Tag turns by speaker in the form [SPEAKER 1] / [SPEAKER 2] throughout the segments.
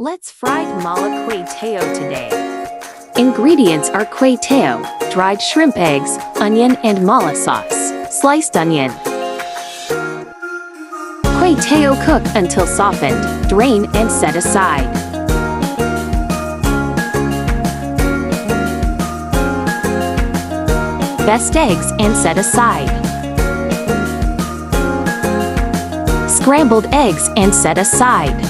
[SPEAKER 1] Let's fry mala Kuay Teow today. Ingredients are Kuay Teow, dried shrimp eggs, onion and mala sauce, sliced onion. Kuay Teow cook until softened, drain and set aside. Best eggs and set aside. Scrambled eggs and set aside.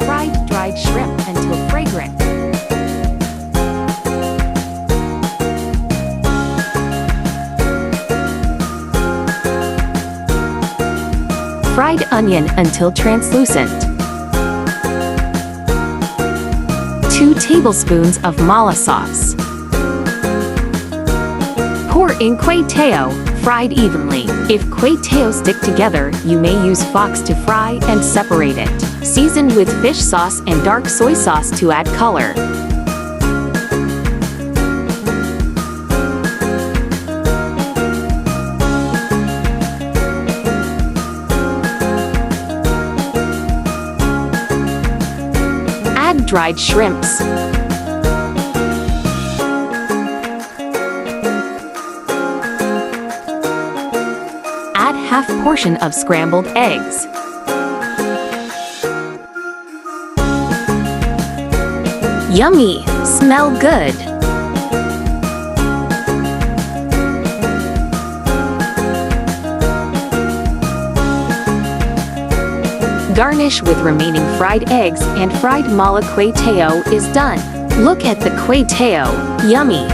[SPEAKER 1] Fried dried shrimp until fragrant. Fried onion until translucent. 2 tablespoons of mala sauce. Pour in Kuay Teow, fried evenly. If Kuay Teow stick together, you may use fox to fry and separate it. Season with fish sauce and dark soy sauce to add color. Add dried shrimps. Add half portion of scrambled eggs. Yummy! Smell good! Garnish with remaining fried eggs and fried mala Kuay Teow is done. Look at the Kuay Teow, yummy!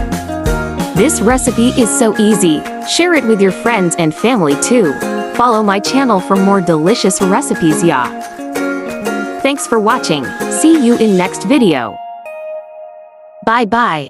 [SPEAKER 1] This recipe is so easy. Share it with your friends and family too. Follow my channel for more delicious recipes, ya. Thanks for watching. See you in next video. Bye bye.